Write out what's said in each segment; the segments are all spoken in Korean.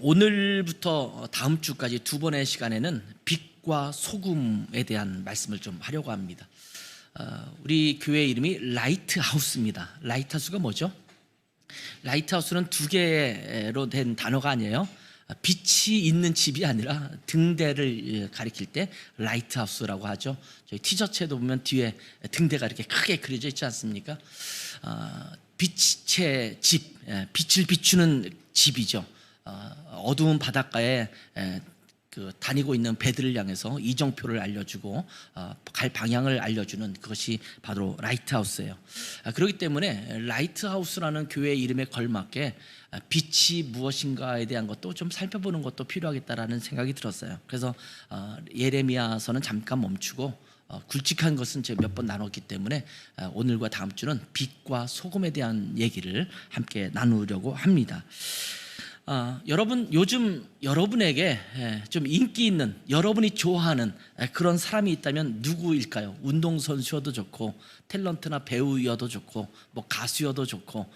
오늘부터 다음 주까지 두 번의 시간에는 빛과 소금에 대한 말씀을 좀 하려고 합니다. 우리 교회 이름이 라이트하우스입니다. 라이트하우스가 뭐죠? 라이트하우스는 두 개로 된 단어가 아니에요. 빛이 있는 집이 아니라 등대를 가리킬 때 라이트하우스라고 하죠. 저희 티셔츠에도 보면 뒤에 등대가 이렇게 크게 그려져 있지 않습니까? 빛의 집, 빛을 비추는 집이죠. 어두운 바닷가에 다니고 있는 배들을 향해서 이정표를 알려주고 갈 방향을 알려주는 그것이 바로 라이트하우스예요. 그렇기 때문에 라이트하우스라는 교회 이름에 걸맞게 빛이 무엇인가에 대한 것도 좀 살펴보는 것도 필요하겠다라는 생각이 들었어요. 그래서 예레미야서는 잠깐 멈추고 굵직한 것은 제가 몇 번 나눴기 때문에 오늘과 다음 주는 빛과 소금에 대한 얘기를 함께 나누려고 합니다. 여러분, 요즘 여러분에게 좀 인기 있는, 여러분이 좋아하는 그런 사람이 있다면 누구일까요? 운동선수여도 좋고 탤런트나 배우여도 좋고 뭐 가수여도 좋고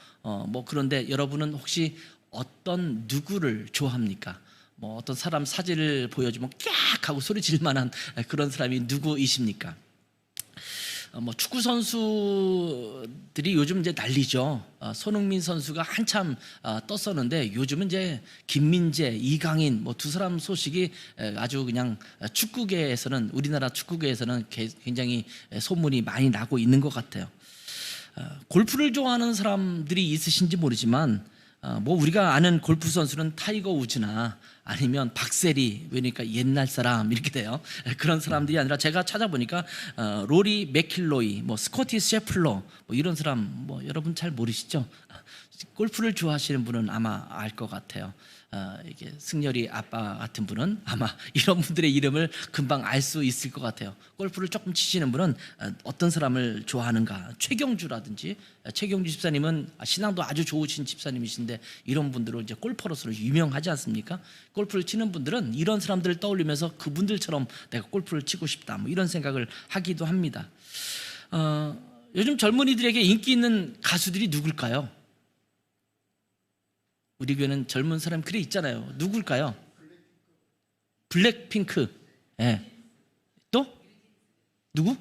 그런데 여러분은 혹시 어떤 누구를 좋아합니까? 어떤 사람 사진을 보여주면 깍 하고 소리 질 만한 그런 사람이 누구이십니까? 축구 선수들이 요즘 이제 난리죠. 손흥민 선수가 한참 떴었는데 요즘은 이제 김민재, 이강인 두 사람 소식이 아주 그냥 축구계에서는, 우리나라 축구계에서는 굉장히 소문이 많이 나고 있는 것 같아요. 골프를 좋아하는 사람들이 있으신지 모르지만 우리가 아는 골프 선수는 타이거 우즈나 아니면 박세리, 그러니까 옛날 사람 이렇게 돼요. 그런 사람들이 아니라 제가 찾아보니까 로리 맥킬로이, 스코티 셰플러 이런 사람 여러분 잘 모르시죠? 골프를 좋아하시는 분은 아마 알 것 같아요. 이게 승열이 아빠 같은 분은 아마 이런 분들의 이름을 금방 알 수 있을 것 같아요. 골프를 조금 치시는 분은 어떤 사람을 좋아하는가? 최경주라든지, 최경주 집사님은 신앙도 아주 좋으신 집사님이신데 이런 분들은 이제 골퍼로서 유명하지 않습니까? 골프를 치는 분들은 이런 사람들을 떠올리면서 그분들처럼 내가 골프를 치고 싶다 이런 생각을 하기도 합니다. 요즘 젊은이들에게 인기 있는 가수들이 누굴까요? 우리 교회는 젊은 사람 그래 있잖아요. 누굴까요? 블랙핑크. 또? 누구?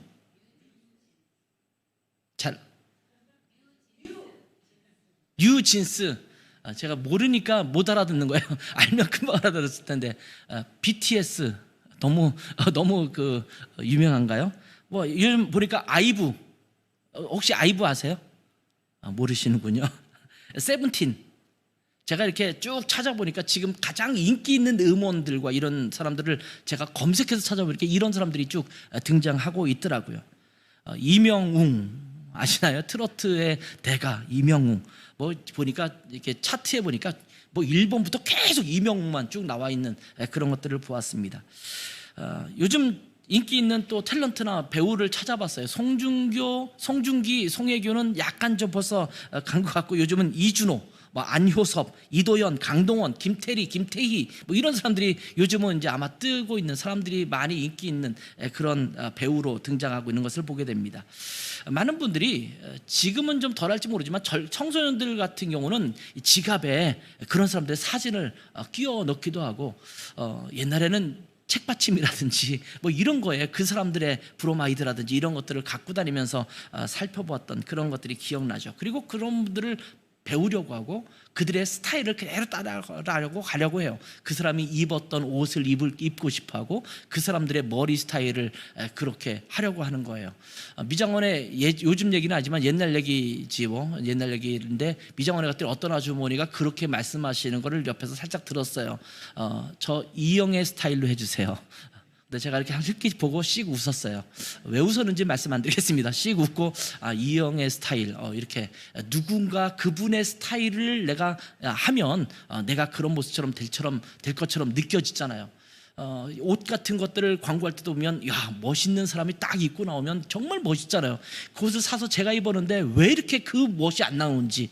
뉴진스. 제가 모르니까 못 알아듣는 거예요. 알면 금방 알아들었을 텐데. BTS 너무 유명한가요? 요즘 보니까 아이브. 혹시 아이브 아세요? 모르시는군요. 세븐틴. 제가 이렇게 쭉 찾아보니까 지금 가장 인기 있는 음원들과 이런 사람들을 제가 검색해서 찾아보니까 이런 사람들이 쭉 등장하고 있더라고요. 이명웅 아시나요? 트로트의 대가 이명웅. 보니까 이렇게 차트에 보니까 1번부터 계속 이명웅만 쭉 나와 있는 그런 것들을 보았습니다. 요즘 인기 있는 또 탤런트나 배우를 찾아봤어요. 송중기, 송혜교는 약간 좀 벌써 간 것 같고 요즘은 이준호, 안효섭, 이도현, 강동원, 김태리, 김태희 이런 사람들이 요즘은 이제 아마 뜨고 있는 사람들이 많이 인기 있는 그런 배우로 등장하고 있는 것을 보게 됩니다. 많은 분들이 지금은 좀 덜할지 모르지만 청소년들 같은 경우는 지갑에 그런 사람들의 사진을 끼워 넣기도 하고 옛날에는 책받침이라든지 이런 거에 그 사람들의 브로마이드라든지 이런 것들을 갖고 다니면서 살펴보았던 그런 것들이 기억나죠. 그리고 그런 분들을 배우려고 하고 그들의 스타일을 그대로 따라가려고 하려고 해요. 그 사람이 입었던 옷을 입고 싶어하고 그 사람들의 머리 스타일을 그렇게 하려고 하는 거예요. 미장원의 요즘 얘기는 하지만 옛날 얘기지요. 옛날 얘기인데 미장원에 갔더니 어떤 아주머니가 그렇게 말씀하시는 거를 옆에서 살짝 들었어요. 저 이영애 스타일로 해주세요. 근데 제가 이렇게 한식기 보고 씩 웃었어요. 왜 웃었는지 말씀 안 드리겠습니다. 씩 웃고 이영의 스타일 이렇게 누군가 그분의 스타일을 내가 하면 내가 그런 모습처럼 될 것처럼 느껴지잖아요. 옷 같은 것들을 광고할 때도 보면 멋있는 사람이 딱 입고 나오면 정말 멋있잖아요. 그 옷을 사서 제가 입었는데 왜 이렇게 그 멋이 안 나오는지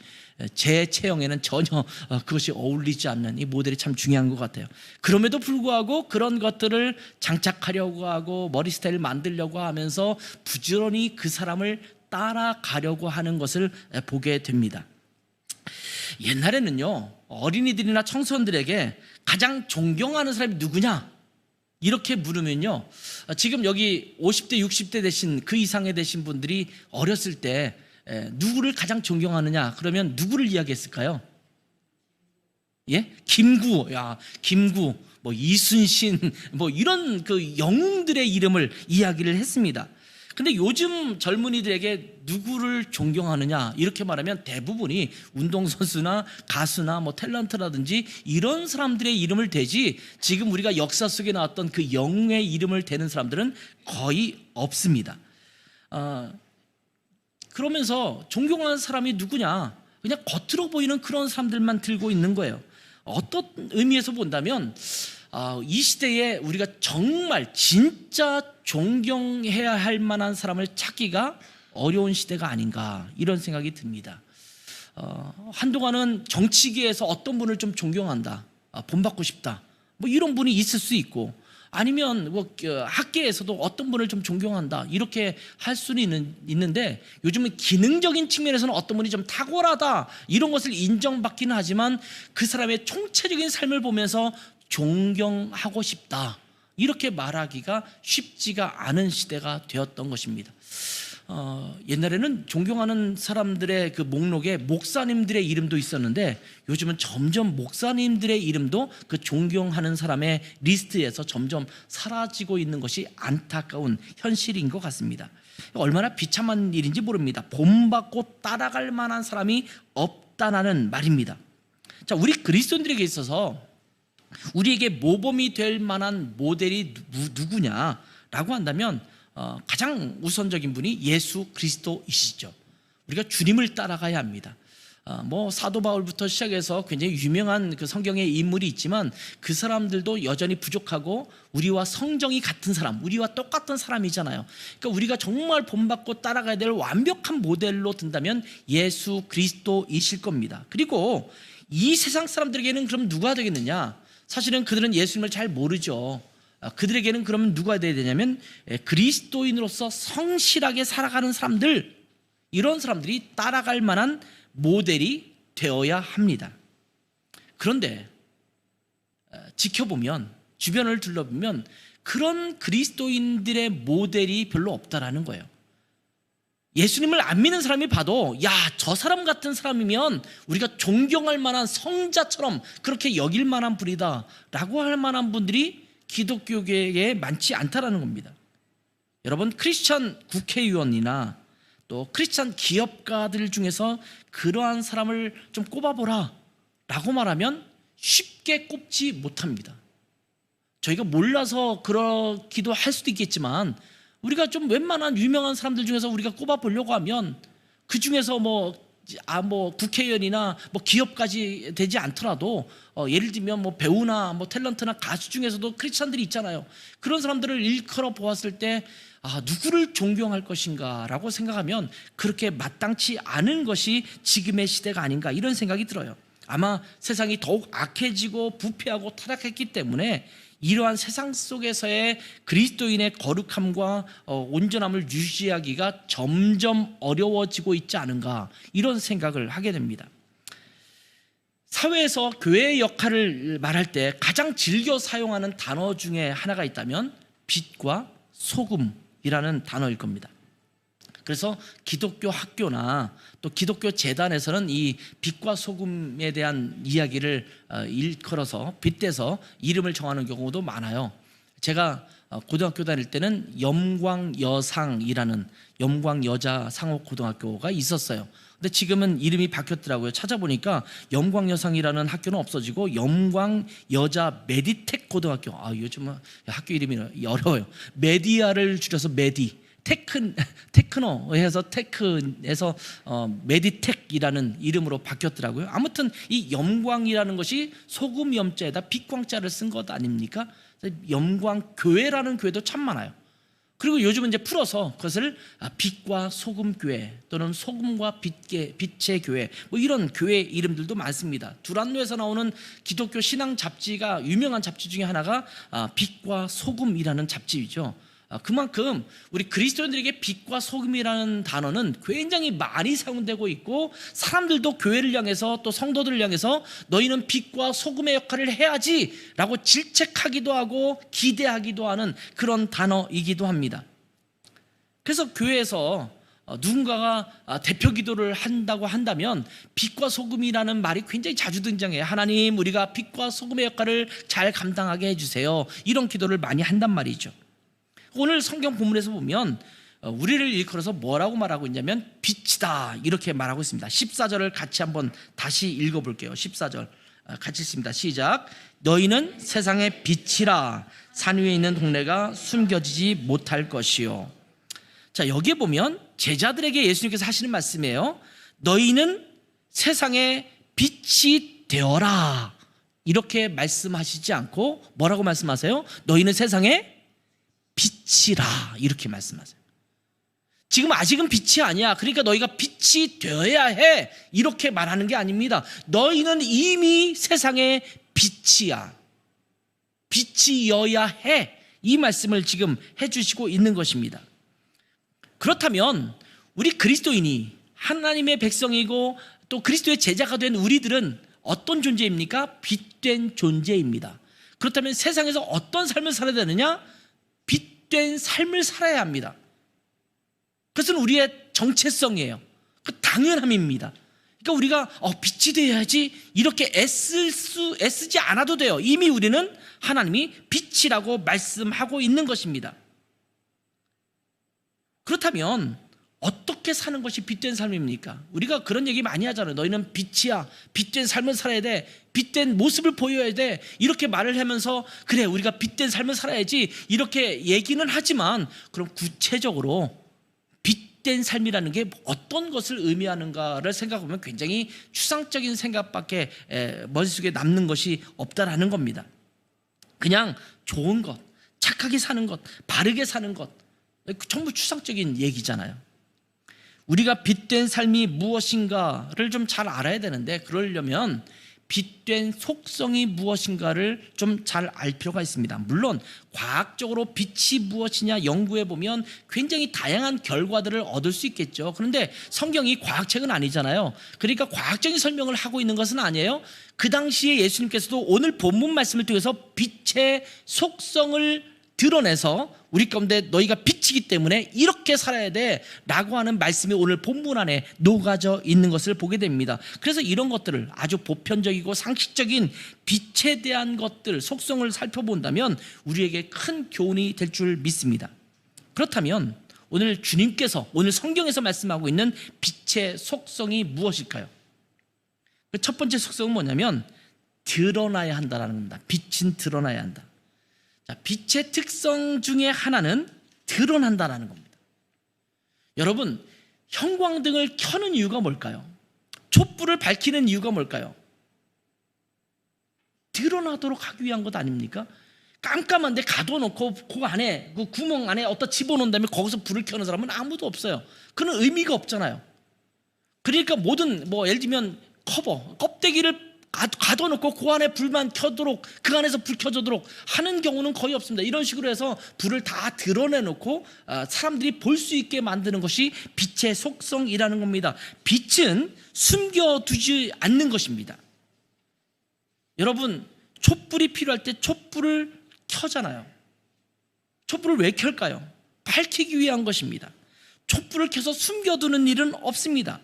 제 체형에는 전혀 그것이 어울리지 않는 이 모델이 참 중요한 것 같아요. 그럼에도 불구하고 그런 것들을 장착하려고 하고 머리 스타일을 만들려고 하면서 부지런히 그 사람을 따라가려고 하는 것을 보게 됩니다. 옛날에는요, 어린이들이나 청소년들에게 가장 존경하는 사람이 누구냐? 이렇게 물으면요, 지금 여기 50대, 60대 되신 그 이상에 되신 분들이 어렸을 때 누구를 가장 존경하느냐? 그러면 누구를 이야기했을까요? 예? 김구, 김구, 뭐 이순신, 뭐 이런 그 영웅들의 이름을 이야기를 했습니다. 근데 요즘 젊은이들에게 누구를 존경하느냐 이렇게 말하면 대부분이 운동선수나 가수나 뭐 탤런트라든지 이런 사람들의 이름을 대지, 지금 우리가 역사 속에 나왔던 그 영웅의 이름을 대는 사람들은 거의 없습니다. 그러면서 존경하는 사람이 누구냐, 그냥 겉으로 보이는 그런 사람들만 들고 있는 거예요. 어떤 의미에서 본다면 이 시대에 우리가 정말 진짜 존경해야 할 만한 사람을 찾기가 어려운 시대가 아닌가, 이런 생각이 듭니다. 한동안은 정치계에서 어떤 분을 좀 존경한다, 본받고 싶다, 뭐 이런 분이 있을 수 있고, 아니면 뭐 학계에서도 어떤 분을 좀 존경한다 이렇게 할 수는 있는데, 요즘은 기능적인 측면에서는 어떤 분이 좀 탁월하다 이런 것을 인정받기는 하지만 그 사람의 총체적인 삶을 보면서 존경하고 싶다 이렇게 말하기가 쉽지가 않은 시대가 되었던 것입니다. 옛날에는 존경하는 사람들의 그 목록에 목사님들의 이름도 있었는데, 요즘은 점점 목사님들의 이름도 그 존경하는 사람의 리스트에서 점점 사라지고 있는 것이 안타까운 현실인 것 같습니다. 얼마나 비참한 일인지 모릅니다. 본받고 따라갈 만한 사람이 없다는 말입니다. 자, 우리 그리스도인들에게 있어서 우리에게 모범이 될 만한 모델이 누구냐라고 한다면 가장 우선적인 분이 예수 그리스도이시죠. 우리가 주님을 따라가야 합니다. 뭐 사도 바울부터 시작해서 굉장히 유명한 그 성경의 인물이 있지만 그 사람들도 여전히 부족하고 우리와 성정이 같은 사람, 우리와 똑같은 사람이잖아요. 그러니까 우리가 정말 본받고 따라가야 될 완벽한 모델로 든다면 예수 그리스도이실 겁니다. 그리고 이 세상 사람들에게는 그럼 누가 되겠느냐? 사실은 그들은 예수님을 잘 모르죠. 그들에게는 그러면 누가 돼야 되냐면 그리스도인으로서 성실하게 살아가는 사람들, 이런 사람들이 따라갈 만한 모델이 되어야 합니다. 그런데 지켜보면, 주변을 둘러보면 그런 그리스도인들의 모델이 별로 없다라는 거예요. 예수님을 안 믿는 사람이 봐도 저 사람 같은 사람이면 우리가 존경할 만한 성자처럼 그렇게 여길 만한 분이다 라고 할 만한 분들이 기독교계에 많지 않다라는 겁니다. 여러분, 크리스찬 국회의원이나 또 크리스찬 기업가들 중에서 그러한 사람을 좀 꼽아보라 라고 말하면 쉽게 꼽지 못합니다. 저희가 몰라서 그러기도 할 수도 있겠지만, 우리가 좀 웬만한 유명한 사람들 중에서 우리가 꼽아보려고 하면 그 중에서 뭐 국회의원이나 뭐 기업까지 되지 않더라도 예를 들면 뭐 배우나 뭐 탤런트나 가수 중에서도 크리스찬들이 있잖아요. 그런 사람들을 일컬어 보았을 때 누구를 존경할 것인가 라고 생각하면 그렇게 마땅치 않은 것이 지금의 시대가 아닌가, 이런 생각이 들어요. 아마 세상이 더욱 악해지고 부패하고 타락했기 때문에 이러한 세상 속에서의 그리스도인의 거룩함과 온전함을 유지하기가 점점 어려워지고 있지 않은가, 이런 생각을 하게 됩니다. 사회에서 교회의 역할을 말할 때 가장 즐겨 사용하는 단어 중에 하나가 있다면 빛과 소금이라는 단어일 겁니다. 그래서 기독교 학교나 또 기독교 재단에서는 이 빛과 소금에 대한 이야기를 일컬어서 빗대서 이름을 정하는 경우도 많아요. 제가 고등학교 다닐 때는 염광여상이라는 염광여자상옥고등학교가 있었어요. 근데 지금은 이름이 바뀌었더라고요. 찾아보니까 염광여상이라는 학교는 없어지고 염광여자 메디텍 고등학교. 요즘은 학교 이름이 어려워요. 메디아를 줄여서 메디. 테크노 해서 테크에서 메디텍이라는 이름으로 바뀌었더라고요. 아무튼 이 염광이라는 것이 소금 염자에다 빛광자를 쓴 것 아닙니까? 염광교회라는 교회도 참 많아요. 그리고 요즘은 이제 풀어서 그것을 빛과 소금 교회 또는 소금과 빛의 교회, 뭐 이런 교회 이름들도 많습니다. 두란노에서 나오는 기독교 신앙 잡지가, 유명한 잡지 중에 하나가 빛과 소금이라는 잡지이죠. 그만큼 우리 그리스도인들에게 빛과 소금이라는 단어는 굉장히 많이 사용되고 있고, 사람들도 교회를 향해서 또 성도들을 향해서 너희는 빛과 소금의 역할을 해야지 라고 질책하기도 하고 기대하기도 하는 그런 단어이기도 합니다. 그래서 교회에서 누군가가 대표 기도를 한다고 한다면 빛과 소금이라는 말이 굉장히 자주 등장해요. 하나님, 우리가 빛과 소금의 역할을 잘 감당하게 해주세요. 이런 기도를 많이 한단 말이죠. 오늘 성경 본문에서 보면 우리를 일컬어서 뭐라고 말하고 있냐면 빛이다 이렇게 말하고 있습니다. 14절을 같이 한번 다시 읽어볼게요. 14절 같이 읽습니다. 시작. 너희는 세상의 빛이라. 산 위에 있는 동네가 숨겨지지 못할 것이요. 자, 여기에 보면 제자들에게 예수님께서 하시는 말씀이에요. 너희는 세상의 빛이 되어라 이렇게 말씀하시지 않고 뭐라고 말씀하세요? 너희는 세상의 빛이라 이렇게 말씀하세요. 지금 아직은 빛이 아니야, 그러니까 너희가 빛이 되어야 해 이렇게 말하는 게 아닙니다. 너희는 이미 세상의 빛이야, 빛이어야 해, 이 말씀을 지금 해주시고 있는 것입니다. 그렇다면 우리 그리스도인이 하나님의 백성이고 또 그리스도의 제자가 된 우리들은 어떤 존재입니까? 빛된 존재입니다. 그렇다면 세상에서 어떤 삶을 살아야 되느냐? 빛된 삶을 살아야 합니다. 그것은 우리의 정체성이에요. 그 당연함입니다. 그러니까 우리가 빛이 되어야지 이렇게 애쓰지 않아도 돼요. 이미 우리는 하나님이 빛이라고 말씀하고 있는 것입니다. 그렇다면 어떻게 사는 것이 빛된 삶입니까? 우리가 그런 얘기 많이 하잖아요. 너희는 빛이야, 빛된 삶을 살아야 돼, 빛된 모습을 보여야 돼, 이렇게 말을 하면서 그래 우리가 빛된 삶을 살아야지 이렇게 얘기는 하지만, 그럼 구체적으로 빛된 삶이라는 게 어떤 것을 의미하는가를 생각하면 굉장히 추상적인 생각밖에 머릿속에 남는 것이 없다라는 겁니다. 그냥 좋은 것, 착하게 사는 것, 바르게 사는 것, 전부 추상적인 얘기잖아요. 우리가 빛된 삶이 무엇인가를 좀 잘 알아야 되는데, 그러려면 빛된 속성이 무엇인가를 좀 잘 알 필요가 있습니다. 물론 과학적으로 빛이 무엇이냐 연구해 보면 굉장히 다양한 결과들을 얻을 수 있겠죠. 그런데 성경이 과학책은 아니잖아요. 그러니까 과학적인 설명을 하고 있는 것은 아니에요. 그 당시에 예수님께서도 오늘 본문 말씀을 통해서 빛의 속성을 드러내서 우리 가운데 너희가 빛이기 때문에 이렇게 살아야 돼 라고 하는 말씀이 오늘 본문 안에 녹아져 있는 것을 보게 됩니다. 그래서 이런 것들을 아주 보편적이고 상식적인 빛에 대한 것들, 속성을 살펴본다면 우리에게 큰 교훈이 될 줄 믿습니다. 그렇다면 오늘 주님께서 오늘 성경에서 말씀하고 있는 빛의 속성이 무엇일까요? 그 첫 번째 속성은 뭐냐면 드러나야 한다라는 겁니다. 빛은 드러나야 한다. 자, 빛의 특성 중에 하나는 드러난다라는 겁니다. 여러분, 형광등을 켜는 이유가 뭘까요? 촛불을 밝히는 이유가 뭘까요? 드러나도록 하기 위한 것 아닙니까? 깜깜한데 가둬놓고 그 안에, 그 구멍 안에 어디다 집어넣은 다음에 거기서 불을 켜는 사람은 아무도 없어요. 그런 의미가 없잖아요. 그러니까 모든 예를 들면 껍데기를 가둬놓고 그 안에 불만 켜도록, 그 안에서 불 켜져도록 하는 경우는 거의 없습니다. 이런 식으로 해서 불을 다 드러내놓고 사람들이 볼 수 있게 만드는 것이 빛의 속성이라는 겁니다. 빛은 숨겨두지 않는 것입니다. 여러분, 촛불이 필요할 때 촛불을 켜잖아요. 촛불을 왜 켤까요? 밝히기 위한 것입니다. 촛불을 켜서 숨겨두는 일은 없습니다.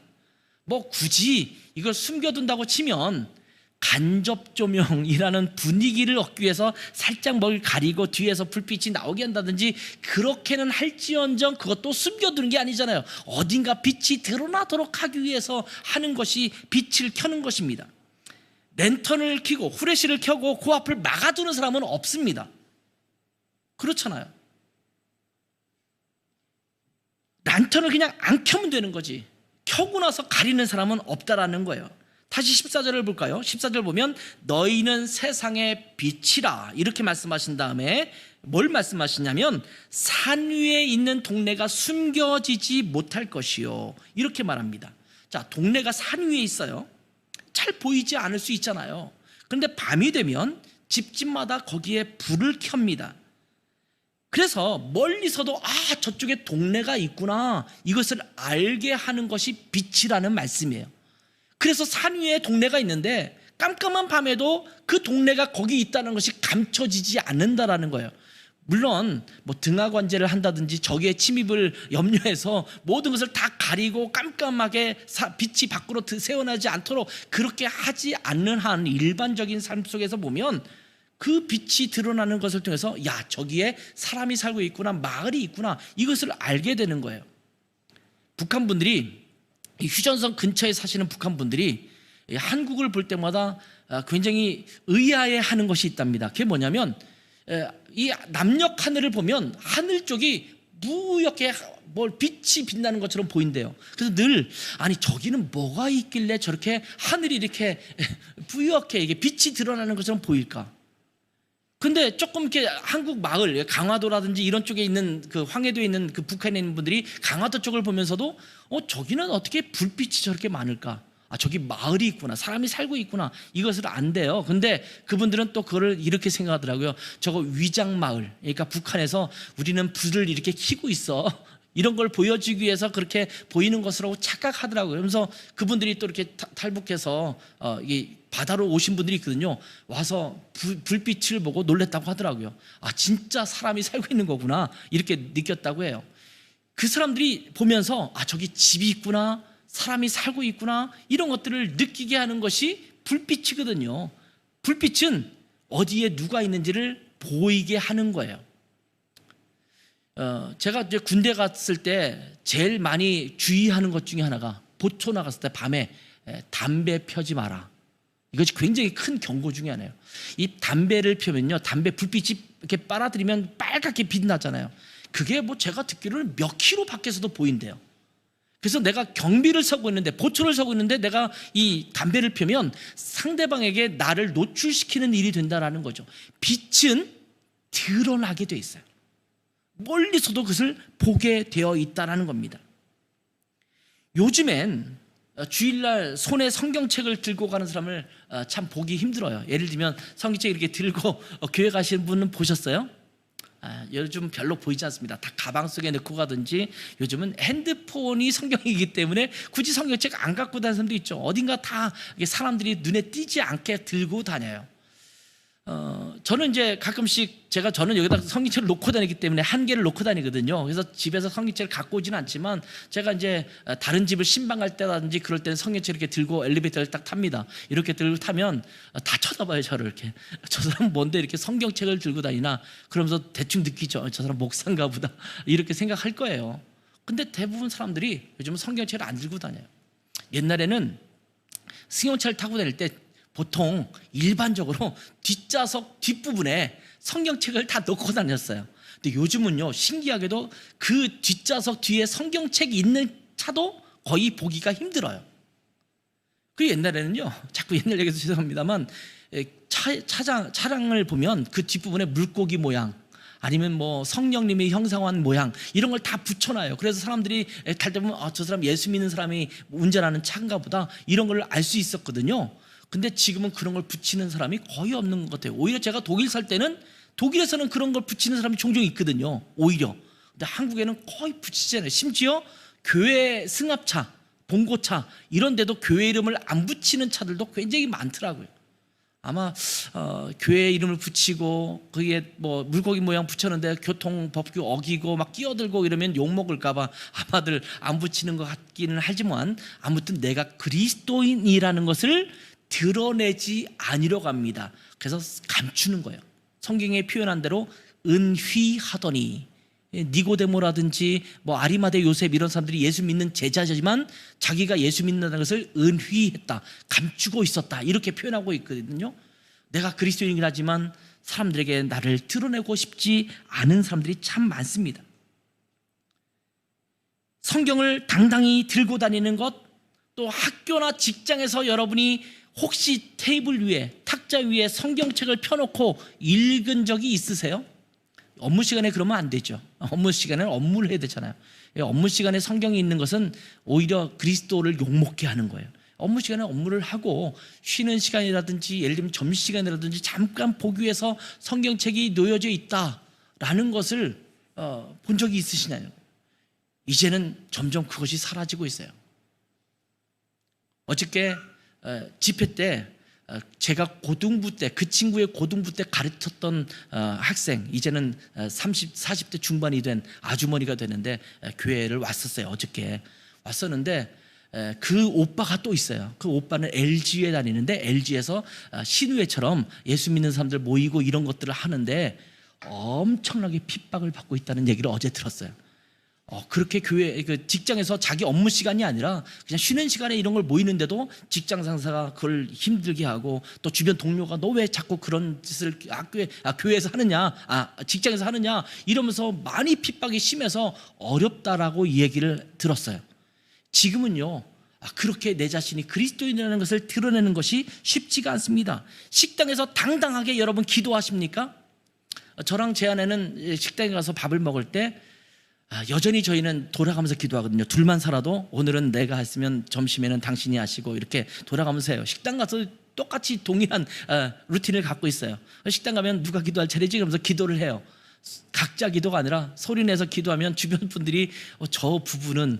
굳이 이걸 숨겨둔다고 치면 간접 조명이라는 분위기를 얻기 위해서 살짝 뭘 가리고 뒤에서 불빛이 나오게 한다든지 그렇게는 할지언정 그것도 숨겨두는 게 아니잖아요. 어딘가 빛이 드러나도록 하기 위해서 하는 것이 빛을 켜는 것입니다. 랜턴을 켜고 후레쉬를 켜고 그 앞을 막아두는 사람은 없습니다. 그렇잖아요. 랜턴을 그냥 안 켜면 되는 거지, 켜고 나서 가리는 사람은 없다라는 거예요. 다시 14절을 볼까요? 14절 보면 너희는 세상의 빛이라 이렇게 말씀하신 다음에 뭘 말씀하시냐면 산 위에 있는 동네가 숨겨지지 못할 것이요 이렇게 말합니다. 자, 동네가 산 위에 있어요. 잘 보이지 않을 수 있잖아요. 그런데 밤이 되면 집집마다 거기에 불을 켭니다. 그래서 멀리서도 저쪽에 동네가 있구나, 이것을 알게 하는 것이 빛이라는 말씀이에요. 그래서 산 위에 동네가 있는데 깜깜한 밤에도 그 동네가 거기 있다는 것이 감춰지지 않는다라는 거예요. 물론 뭐 등하관제를 한다든지 적의 침입을 염려해서 모든 것을 다 가리고 깜깜하게 빛이 밖으로 새어나지 않도록 그렇게 하지 않는 한 일반적인 삶 속에서 보면 그 빛이 드러나는 것을 통해서 저기에 사람이 살고 있구나, 마을이 있구나, 이것을 알게 되는 거예요. 북한 분들이, 휴전선 근처에 사시는 북한 분들이 한국을 볼 때마다 굉장히 의아해하는 것이 있답니다. 그게 뭐냐면 이 남녘 하늘을 보면 하늘 쪽이 무옇게 빛이 빛나는 것처럼 보인대요. 그래서 늘 저기는 뭐가 있길래 저렇게 하늘이 이렇게 뿌옇게 이게 빛이 드러나는 것처럼 보일까? 근데 조금 이렇게 한국 마을, 강화도라든지 이런 쪽에 있는 그 황해도에 있는 그 북한에 있는 분들이 강화도 쪽을 보면서도 저기는 어떻게 불빛이 저렇게 많을까? 저기 마을이 있구나, 사람이 살고 있구나, 이것을 안대요. 근데 그분들은 또 그거를 이렇게 생각하더라고요. 저거 위장 마을, 그러니까 북한에서 우리는 불을 이렇게 켜고 있어, 이런 걸 보여주기 위해서 그렇게 보이는 것으로 착각하더라고요. 그래서 그분들이 또 이렇게 탈북해서 이 바다로 오신 분들이 있거든요. 와서 불빛을 보고 놀랬다고 하더라고요. 진짜 사람이 살고 있는 거구나, 이렇게 느꼈다고 해요. 그 사람들이 보면서 저기 집이 있구나, 사람이 살고 있구나, 이런 것들을 느끼게 하는 것이 불빛이거든요. 불빛은 어디에 누가 있는지를 보이게 하는 거예요. 제가 이제 군대 갔을 때 제일 많이 주의하는 것 중에 하나가, 보초 나갔을 때 밤에 담배 펴지 마라. 이것이 굉장히 큰 경고 중에 하나예요. 이 담배를 펴면요, 담배 불빛이 이렇게 빨아들이면 빨갛게 빛나잖아요. 그게 제가 듣기로는 몇 킬로 밖에서도 보인대요. 그래서 내가 경비를 서고 있는데, 보초를 서고 있는데 내가 이 담배를 펴면 상대방에게 나를 노출시키는 일이 된다는 거죠. 빛은 드러나게 돼 있어요. 멀리서도 그것을 보게 되어 있다는 겁니다. 요즘엔 주일날 손에 성경책을 들고 가는 사람을 참 보기 힘들어요. 예를 들면 성경책 이렇게 들고 교회 가시는 분은 보셨어요? 요즘 별로 보이지 않습니다. 다 가방 속에 넣고 가든지, 요즘은 핸드폰이 성경이기 때문에 굳이 성경책 안 갖고 다니는 사람도 있죠. 어딘가 다 사람들이 눈에 띄지 않게 들고 다녀요. 저는 이제 가끔씩 저는 여기다 성경책을 놓고 다니기 때문에 한 개를 놓고 다니거든요. 그래서 집에서 성경책을 갖고 오지는 않지만, 제가 이제 다른 집을 신방 갈 때라든지 그럴 때는 성경책 이렇게 들고 엘리베이터를 딱 탑니다. 이렇게 들고 타면 다 쳐다봐요, 저를 이렇게. 저 사람 뭔데 이렇게 성경책을 들고 다니나? 그러면서 대충 느끼죠. 저 사람 목사인가 보다, 이렇게 생각할 거예요. 근데 대부분 사람들이 요즘은 성경책을 안 들고 다녀요. 옛날에는 승용차를 타고 다닐 때 보통 일반적으로 뒷좌석 뒷부분에 성경책을 다 넣고 다녔어요. 근데 요즘은요, 신기하게도 그 뒷좌석 뒤에 성경책이 있는 차도 거의 보기가 힘들어요. 그 옛날에는요, 자꾸 옛날 얘기해서 죄송합니다만, 차량을 보면 그 뒷부분에 물고기 모양, 아니면 성령님이 형상화한 모양, 이런 걸 다 붙여놔요. 그래서 사람들이 탈 때 보면 저 사람 예수 믿는 사람이 운전하는 차인가 보다, 이런 걸 알 수 있었거든요. 근데 지금은 그런 걸 붙이는 사람이 거의 없는 것 같아요. 오히려 제가 독일 살 때는, 독일에서는 그런 걸 붙이는 사람이 종종 있거든요, 오히려. 근데 한국에는 거의 붙이잖아요. 심지어 교회 승합차, 봉고차 이런 데도 교회 이름을 안 붙이는 차들도 굉장히 많더라고요. 아마 교회 이름을 붙이고 거기에 물고기 모양 붙였는데 교통법규 어기고 막 끼어들고 이러면 욕먹을까 봐 아마들 안 붙이는 것 같기는 하지만, 아무튼 내가 그리스도인이라는 것을 드러내지 아니려고 합니다. 그래서 감추는 거예요. 성경에 표현한 대로 은휘하더니, 니고데모라든지 아리마대 요셉 이런 사람들이 예수 믿는 제자지만 자기가 예수 믿는다는 것을 은휘했다, 감추고 있었다, 이렇게 표현하고 있거든요. 내가 그리스도인이긴 하지만 사람들에게 나를 드러내고 싶지 않은 사람들이 참 많습니다. 성경을 당당히 들고 다니는 것, 또 학교나 직장에서 여러분이 혹시 테이블 위에, 탁자 위에 성경책을 펴놓고 읽은 적이 있으세요? 업무 시간에 그러면 안 되죠. 업무 시간에는 업무를 해야 되잖아요. 업무 시간에 성경이 있는 것은 오히려 그리스도를 욕먹게 하는 거예요. 업무 시간에 업무를 하고 쉬는 시간이라든지, 예를 들면 점심시간이라든지 잠깐 보기 위해서 성경책이 놓여져 있다 라는 것을 본 적이 있으시나요? 이제는 점점 그것이 사라지고 있어요. 어저께 집회 때 제가 고등부 때, 그 친구의 고등부 때 가르쳤던 학생, 이제는 30, 40대 중반이 된 아주머니가 되는데 교회를 왔었어요. 어저께 왔었는데 그 오빠가 또 있어요. 그 오빠는 LG에 다니는데 LG에서 신우회처럼 예수 믿는 사람들 모이고 이런 것들을 하는데 엄청나게 핍박을 받고 있다는 얘기를 어제 들었어요. 그렇게 교회, 직장에서 자기 업무 시간이 아니라 그냥 쉬는 시간에 이런 걸 모이는데도 직장 상사가 그걸 힘들게 하고, 또 주변 동료가 너 왜 자꾸 그런 짓을 교회에서 하느냐, 직장에서 하느냐 이러면서 많이 핍박이 심해서 어렵다라고 얘기를 들었어요. 지금은요, 그렇게 내 자신이 그리스도인이라는 것을 드러내는 것이 쉽지가 않습니다. 식당에서 당당하게 여러분 기도하십니까? 저랑 제 아내는 식당에 가서 밥을 먹을 때 여전히 저희는 돌아가면서 기도하거든요. 둘만 살아도 오늘은 내가 했으면 점심에는 당신이 하시고, 이렇게 돌아가면서 해요. 식당 가서 똑같이 동일한 루틴을 갖고 있어요. 식당 가면 누가 기도할 차례지? 그러면서 기도를 해요. 각자 기도가 아니라 소리내서 기도하면 주변 분들이 저 부부는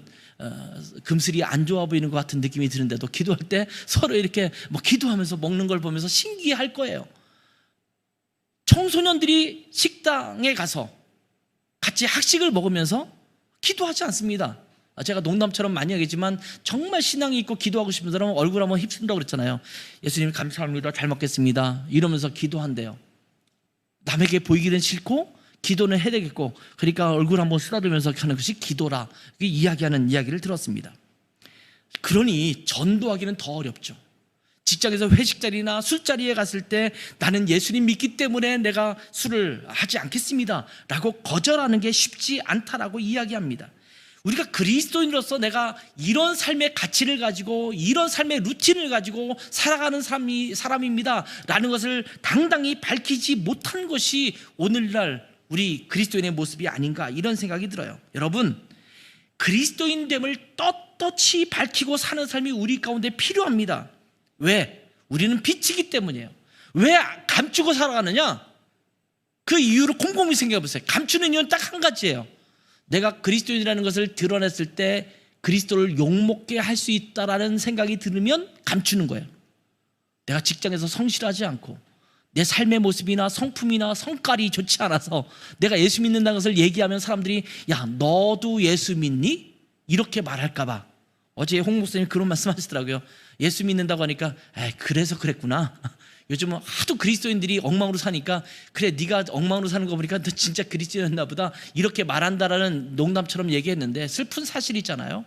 금슬이 안 좋아 보이는 것 같은 느낌이 드는데도 기도할 때 서로 이렇게 기도하면서 먹는 걸 보면서 신기해할 거예요. 청소년들이 식당에 가서 같이 학식을 먹으면서 기도하지 않습니다. 제가 농담처럼 많이 하겠지만 정말 신앙이 있고 기도하고 싶은 사람은 얼굴 한번 휩쓴다고 그랬잖아요. 예수님 감사합니다, 잘 먹겠습니다 이러면서 기도한대요. 남에게 보이기는 싫고 기도는 해야 되겠고, 그러니까 얼굴 한번 쓰다듬으면서 하는 것이 기도라, 이야기하는 이야기를 들었습니다. 그러니 전도하기는 더 어렵죠. 직장에서 회식 자리나 술자리에 갔을 때 나는 예수님 믿기 때문에 내가 술을 하지 않겠습니다 라고 거절하는 게 쉽지 않다라고 이야기합니다. 우리가 그리스도인으로서 내가 이런 삶의 가치를 가지고 이런 삶의 루틴을 가지고 살아가는 사람입니다 라는 것을 당당히 밝히지 못한 것이 오늘날 우리 그리스도인의 모습이 아닌가, 이런 생각이 들어요. 여러분, 그리스도인됨을 떳떳이 밝히고 사는 삶이 우리 가운데 필요합니다. 왜? 우리는 빛이기 때문이에요. 왜 감추고 살아가느냐? 그 이유를 곰곰이 생각해 보세요. 감추는 이유는 딱 한 가지예요. 내가 그리스도인이라는 것을 드러냈을 때 그리스도를 욕먹게 할 수 있다라는 생각이 들으면 감추는 거예요. 내가 직장에서 성실하지 않고 내 삶의 모습이나 성품이나 성깔이 좋지 않아서 내가 예수 믿는다는 것을 얘기하면 사람들이 야, 너도 예수 믿니? 이렇게 말할까 봐. 어제 홍 목사님 그런 말씀 하시더라고요. 예수 믿는다고 하니까 그래서 그랬구나. 요즘은 하도 그리스도인들이 엉망으로 사니까 그래, 네가 엉망으로 사는 거 보니까 너 진짜 그리스도인이었나 보다, 이렇게 말한다라는 농담처럼 얘기했는데 슬픈 사실이잖아요.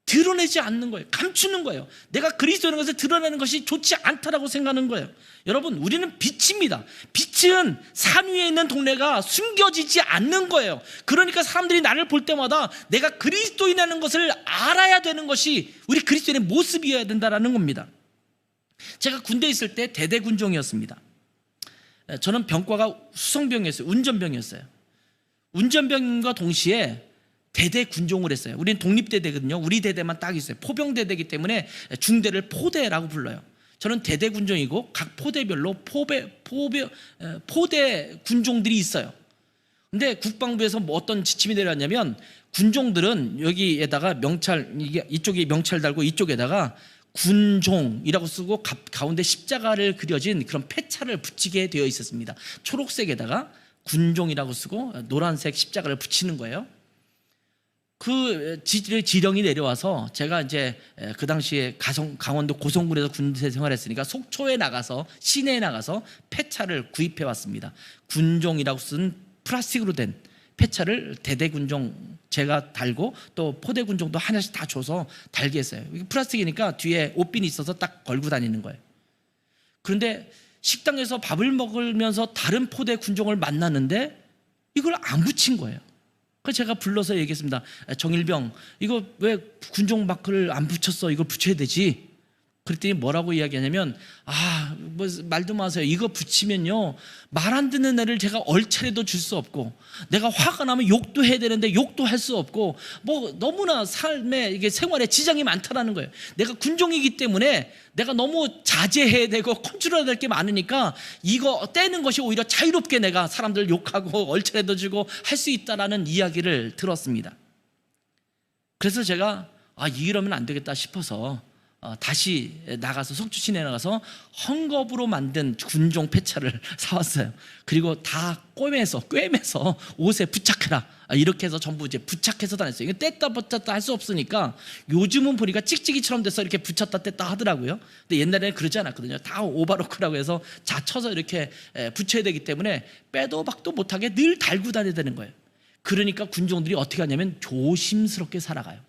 드러내지 않는 거예요. 감추는 거예요. 내가 그리스도라는 것을 드러내는 것이 좋지 않다라고 생각하는 거예요. 여러분, 우리는 빛입니다. 빛은 산 위에 있는 동네가 숨겨지지 않는 거예요. 그러니까 사람들이 나를 볼 때마다 내가 그리스도인이라는 것을 알아야 되는 것이 우리 그리스도인의 모습이어야 된다는 겁니다. 제가 군대에 있을 때 대대군종이었습니다. 저는 병과가 수송병이었어요. 운전병이었어요. 운전병과 동시에 대대군종을 했어요. 우리는 독립대대거든요. 우리 대대만 딱 있어요. 포병대대이기 때문에 중대를 포대라고 불러요. 저는 대대군종이고 각 포대별로 포대 군종들이 있어요. 근데 국방부에서 어떤 지침이 내려왔냐면, 군종들은 여기에다가 명찰, 이쪽에 명찰 달고 이쪽에다가 군종이라고 쓰고 가운데 십자가를 그려진 그런 패차를 붙이게 되어 있었습니다. 초록색에다가 군종이라고 쓰고 노란색 십자가를 붙이는 거예요. 그 지령이 내려와서 제가 이제 그 당시에 강원도 고성군에서 군대 생활했으니까 속초에 나가서, 시내에 나가서 폐차를 구입해 왔습니다. 군종이라고 쓴 플라스틱으로 된 폐차를 대대군종 제가 달고, 또 포대군종도 하나씩 다 줘서 달게 했어요. 플라스틱이니까 뒤에 옷핀이 있어서 딱 걸고 다니는 거예요. 그런데 식당에서 밥을 먹으면서 다른 포대군종을 만났는데 이걸 안 붙인 거예요. 그래서 제가 불러서 얘기했습니다. 정일병, 이거 왜 군종 마크를 안 붙였어? 이걸 붙여야 되지. 그랬더니 뭐라고 이야기하냐면 뭐 말도 마세요. 이거 붙이면요 말 안 듣는 애를 제가 얼차려도 줄 수 없고, 내가 화가 나면 욕도 해야 되는데 욕도 할 수 없고, 뭐 너무나 삶에 이게 생활에 지장이 많다라는 거예요. 내가 군종이기 때문에 내가 너무 자제해야 되고 컨트롤해야 될 게 많으니까 이거 떼는 것이 오히려 자유롭게 내가 사람들 욕하고 얼차려도 주고 할 수 있다라는 이야기를 들었습니다. 그래서 제가 이러면 안 되겠다 싶어서 다시 나가서 속주시내 나가서 헝겊으로 만든 군종 패차를 사왔어요. 그리고 다 꿰매서 옷에 부착해라, 이렇게 해서 전부 이제 부착해서 다녔어요. 이거 뗐다 붙였다 할 수 없으니까 요즘은 보니까 찍찍이처럼 돼서 이렇게 붙였다 뗐다 하더라고요. 근데 옛날에는 그러지 않았거든요. 다 오바로크라고 해서 자쳐서 이렇게 붙여야 되기 때문에 빼도 박도 못하게 늘 달고 다녀야 되는 거예요. 그러니까 군종들이 어떻게 하냐면 조심스럽게 살아가요.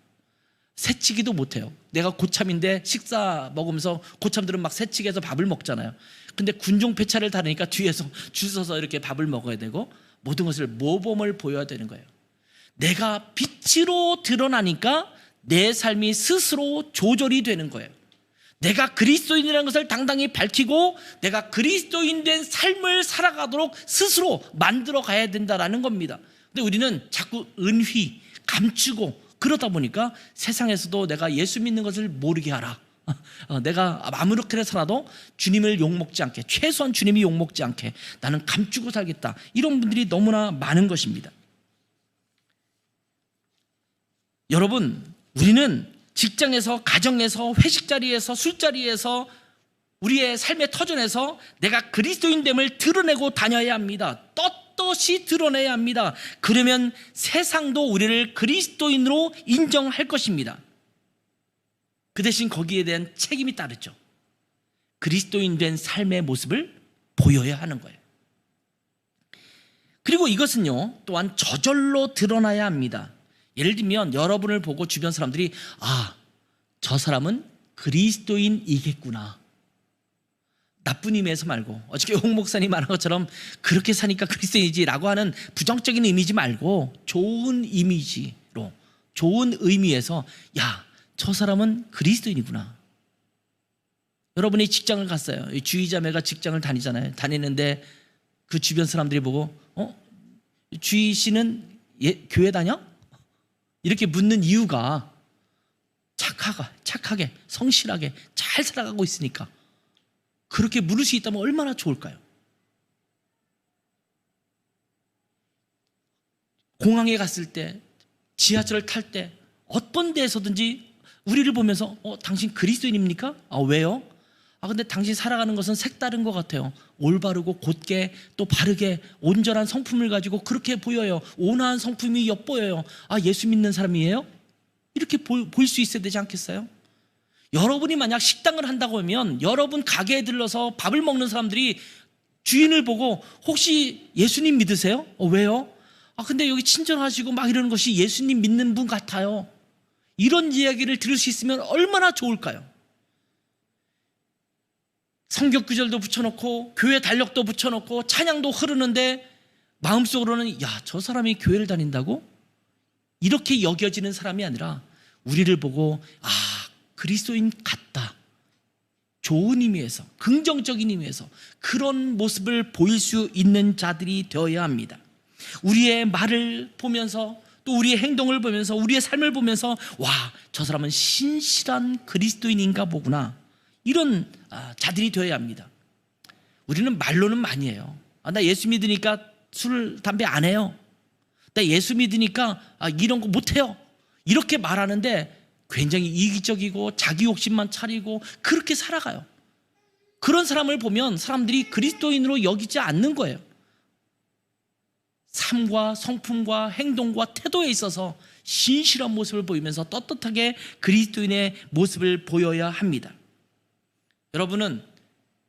새치기도 못해요. 내가 고참인데 식사 먹으면서 고참들은 막 새치기해서 밥을 먹잖아요. 근데 군종 패차를 다르니까 뒤에서 줄 서서 이렇게 밥을 먹어야 되고 모든 것을 모범을 보여야 되는 거예요. 내가 빛으로 드러나니까 내 삶이 스스로 조절이 되는 거예요. 내가 그리스도인이라는 것을 당당히 밝히고 내가 그리스도인 된 삶을 살아가도록 스스로 만들어 가야 된다라는 겁니다. 근데 우리는 자꾸 은휘, 감추고 그러다 보니까 세상에서도 내가 예수 믿는 것을 모르게 하라, 내가 아무렇게나 살아도 주님을 욕먹지 않게, 최소한 주님이 욕먹지 않게 나는 감추고 살겠다, 이런 분들이 너무나 많은 것입니다. 여러분, 우리는 직장에서, 가정에서, 회식 자리에서, 술자리에서, 우리의 삶의 터전에서 내가 그리스도인됨을 드러내고 다녀야 합니다. 떳떳이 드러내야 합니다. 그러면 세상도 우리를 그리스도인으로 인정할 것입니다. 그 대신 거기에 대한 책임이 따르죠. 그리스도인 된 삶의 모습을 보여야 하는 거예요. 그리고 이것은요 또한 저절로 드러나야 합니다. 예를 들면 여러분을 보고 주변 사람들이 저 사람은 그리스도인이겠구나, 나쁜 의미에서 말고, 어저께 홍 목사님 말한 것처럼 그렇게 사니까 그리스도인이지라고 하는 부정적인 이미지 말고 좋은 이미지로, 좋은 의미에서 저 사람은 그리스도인이구나. 여러분이 직장을 갔어요. 주의자매가 직장을 다니는데 그 주변 사람들이 보고 주희 씨는 교회 다녀? 이렇게 묻는 이유가 착하게 성실하게 잘 살아가고 있으니까. 그렇게 물을 수 있다면 얼마나 좋을까요? 공항에 갔을 때, 지하철을 탈 때, 어떤 데에서든지 우리를 보면서 당신 그리스도인입니까? 왜요? 근데 당신 살아가는 것은 색다른 것 같아요. 올바르고 곧게 또 바르게 온전한 성품을 가지고 그렇게 보여요. 온화한 성품이 엿보여요. 예수 믿는 사람이에요? 이렇게 보일 수 있어야 되지 않겠어요? 여러분이 만약 식당을 한다고 하면 여러분 가게에 들러서 밥을 먹는 사람들이 주인을 보고 혹시 예수님 믿으세요? 왜요? 근데 여기 친절하시고 막 이러는 것이 예수님 믿는 분 같아요. 이런 이야기를 들을 수 있으면 얼마나 좋을까요? 성경 구절도 붙여놓고 교회 달력도 붙여놓고 찬양도 흐르는데 마음속으로는 저 사람이 교회를 다닌다고? 이렇게 여겨지는 사람이 아니라 우리를 보고 그리스도인 같다, 좋은 의미에서, 긍정적인 의미에서 그런 모습을 보일 수 있는 자들이 되어야 합니다. 우리의 말을 보면서 또 우리의 행동을 보면서 우리의 삶을 보면서 저 사람은 신실한 그리스도인인가 보구나, 이런 자들이 되어야 합니다. 우리는 말로는 많이 해요. 나 예수 믿으니까 술, 담배 안 해요. 나 예수 믿으니까 이런 거 못해요. 이렇게 말하는데 굉장히 이기적이고 자기 욕심만 차리고 그렇게 살아가요. 그런 사람을 보면 사람들이 그리스도인으로 여기지 않는 거예요. 삶과 성품과 행동과 태도에 있어서 신실한 모습을 보이면서 떳떳하게 그리스도인의 모습을 보여야 합니다. 여러분은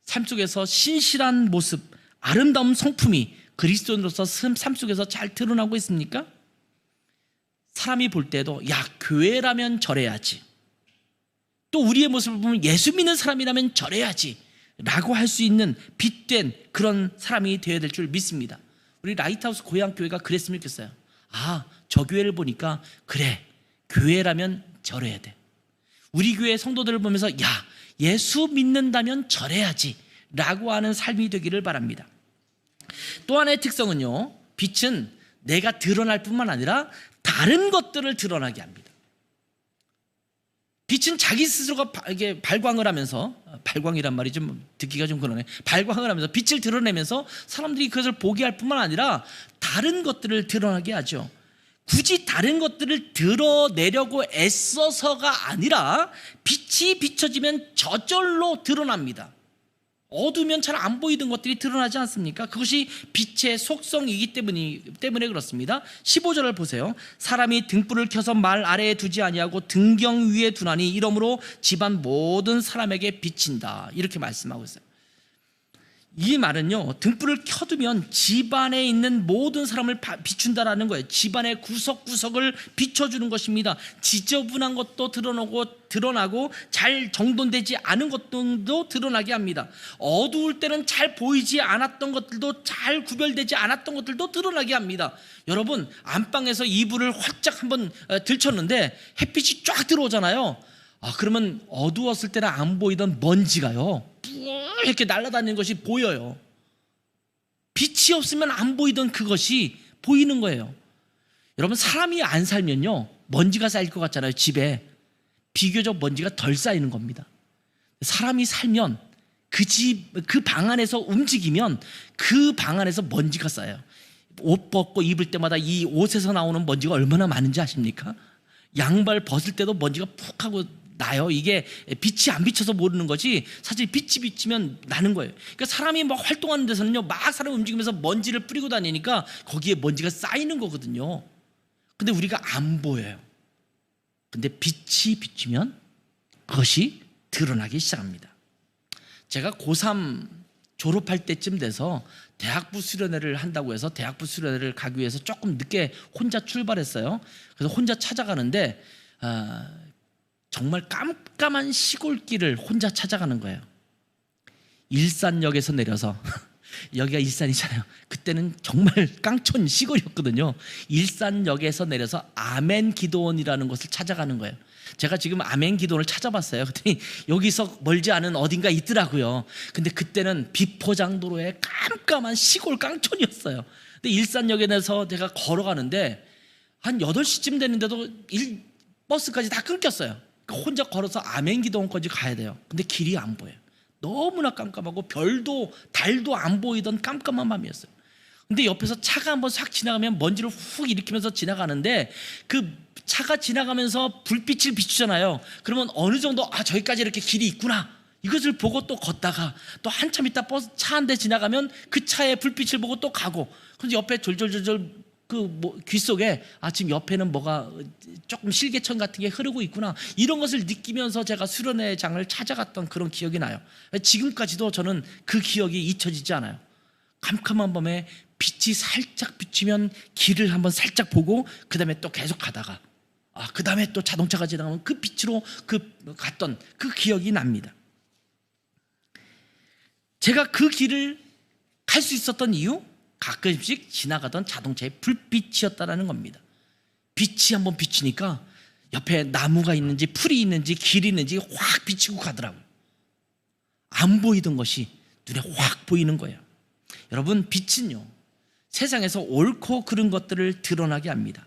삶 속에서 신실한 모습, 아름다운 성품이 그리스도인으로서 삶 속에서 잘 드러나고 있습니까? 사람이 볼 때도 교회라면 저래야지, 또 우리의 모습을 보면 예수 믿는 사람이라면 저래야지 라고 할 수 있는 빛된 그런 사람이 되어야 될 줄 믿습니다. 우리 라이트하우스 고향교회가 그랬으면 좋겠어요. 저 교회를 보니까 그래, 교회라면 저래야 돼. 우리 교회 성도들을 보면서 예수 믿는다면 저래야지 라고 하는 삶이 되기를 바랍니다. 또 하나의 특성은요, 빛은 내가 드러날 뿐만 아니라 다른 것들을 드러나게 합니다. 빛은 자기 스스로가 이게 발광을 하면서, 발광이란 말이 좀 듣기가 좀 그러네. 발광을 하면서 빛을 드러내면서 사람들이 그것을 보게 할 뿐만 아니라 다른 것들을 드러나게 하죠. 굳이 다른 것들을 드러내려고 애써서가 아니라 빛이 비춰지면 저절로 드러납니다. 어두우면 잘 안 보이던 것들이 드러나지 않습니까? 그것이 빛의 속성이기 때문에 그렇습니다. 15절을 보세요. 사람이 등불을 켜서 말 아래에 두지 아니하고 등경 위에 두나니 이러므로 집안 모든 사람에게 비친다. 이렇게 말씀하고 있어요. 이 말은요, 등불을 켜두면 집안에 있는 모든 사람을 비춘다라는 거예요. 집안의 구석구석을 비춰주는 것입니다. 지저분한 것도 드러나고 잘 정돈되지 않은 것들도 드러나게 합니다. 어두울 때는 잘 보이지 않았던 것들도, 잘 구별되지 않았던 것들도 드러나게 합니다. 여러분, 안방에서 이불을 활짝 한번 들쳤는데 햇빛이 쫙 들어오잖아요. 그러면 어두웠을 때는 안 보이던 먼지가요, 이렇게 날아다니는 것이 보여요. 빛이 없으면 안 보이던 그것이 보이는 거예요. 여러분, 사람이 안 살면요, 먼지가 쌓일 것 같잖아요. 집에 비교적 먼지가 덜 쌓이는 겁니다. 사람이 살면 그 방 안에서 움직이면 그 방 안에서 먼지가 쌓여요. 옷 벗고 입을 때마다 이 옷에서 나오는 먼지가 얼마나 많은지 아십니까? 양발 벗을 때도 먼지가 푹 하고 나요. 이게 빛이 안 비쳐서 모르는 거지 사실 빛이 비치면 나는 거예요. 그러니까 사람이 막 활동하는 데서는요, 막 사람이 움직이면서 먼지를 뿌리고 다니니까 거기에 먼지가 쌓이는 거거든요. 근데 우리가 안 보여요. 근데 빛이 비치면 그것이 드러나기 시작합니다. 제가 고3 졸업할 때쯤 돼서 대학부 수련회를 한다고 해서 대학부 수련회를 가기 위해서 조금 늦게 혼자 출발했어요. 그래서 혼자 찾아가는데 정말 깜깜한 시골길을 혼자 찾아가는 거예요. 일산역에서 내려서 여기가 일산이잖아요. 그때는 정말 깡촌 시골이었거든요. 일산역에서 내려서 아멘 기도원이라는 곳을 찾아가는 거예요. 제가 지금 아멘 기도원을 찾아봤어요. 그랬더니 여기서 멀지 않은 어딘가 있더라고요. 근데 그때는 비포장도로의 깜깜한 시골 깡촌이었어요. 근데 일산역에 내서 제가 걸어가는데 한 8시쯤 됐는데도 버스까지 다 끊겼어요. 혼자 걸어서 아멘 기도원까지 가야 돼요. 근데 길이 안 보여요. 너무나 깜깜하고 별도 달도 안 보이던 깜깜한 밤이었어요. 근데 옆에서 차가 한번 싹 지나가면 먼지를 훅 일으키면서 지나가는데 그 차가 지나가면서 불빛을 비추잖아요. 그러면 어느 정도 저기까지 이렇게 길이 있구나, 이것을 보고 또 걷다가 또 한참 있다 버스 차 한 대 지나가면 그 차의 불빛을 보고 또 가고, 그래서 옆에 졸졸졸졸 귀 속에 지금 옆에는 뭐가 조금 실개천 같은 게 흐르고 있구나, 이런 것을 느끼면서 제가 수련회장을 찾아갔던 그런 기억이 나요. 지금까지도 저는 그 기억이 잊혀지지 않아요. 깜깜한 밤에 빛이 살짝 비치면 길을 한번 살짝 보고 그 다음에 또 계속 가다가 그 다음에 또 자동차가 지나가면 그 빛으로 갔던 그 기억이 납니다. 제가 그 길을 갈 수 있었던 이유, 가끔씩 지나가던 자동차의 불빛이었다는 겁니다. 빛이 한번 비치니까 옆에 나무가 있는지 풀이 있는지 길이 있는지 확 비치고 가더라고요. 안 보이던 것이 눈에 확 보이는 거예요. 여러분, 빛은요, 세상에서 옳고 그른 것들을 드러나게 합니다.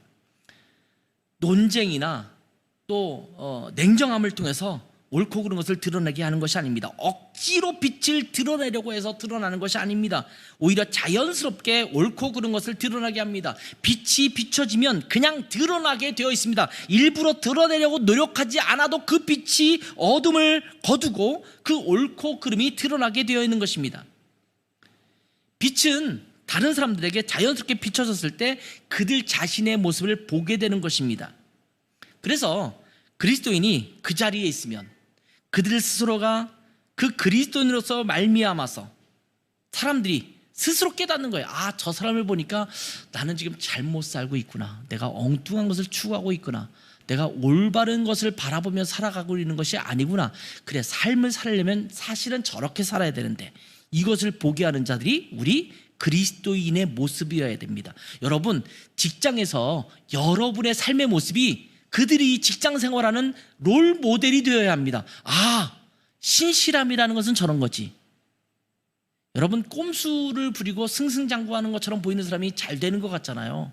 논쟁이나 또 냉정함을 통해서 옳고 그른 것을 드러내게 하는 것이 아닙니다. 억지로 빛을 드러내려고 해서 드러나는 것이 아닙니다. 오히려 자연스럽게 옳고 그른 것을 드러나게 합니다. 빛이 비춰지면 그냥 드러나게 되어 있습니다. 일부러 드러내려고 노력하지 않아도 그 빛이 어둠을 거두고 그 옳고 그름이 드러나게 되어 있는 것입니다. 빛은 다른 사람들에게 자연스럽게 비춰졌을 때 그들 자신의 모습을 보게 되는 것입니다. 그래서 그리스도인이 그 자리에 있으면 그들 스스로가 그 그리스도인으로서 말미암아서 사람들이 스스로 깨닫는 거예요. 저 사람을 보니까 나는 지금 잘못 살고 있구나, 내가 엉뚱한 것을 추구하고 있구나, 내가 올바른 것을 바라보며 살아가고 있는 것이 아니구나, 그래 삶을 살려면 사실은 저렇게 살아야 되는데, 이것을 보게 하는 자들이 우리 그리스도인의 모습이어야 됩니다. 여러분, 직장에서 여러분의 삶의 모습이 그들이 직장 생활하는 롤 모델이 되어야 합니다. 신실함이라는 것은 저런 거지. 여러분, 꼼수를 부리고 승승장구하는 것처럼 보이는 사람이 잘 되는 것 같잖아요.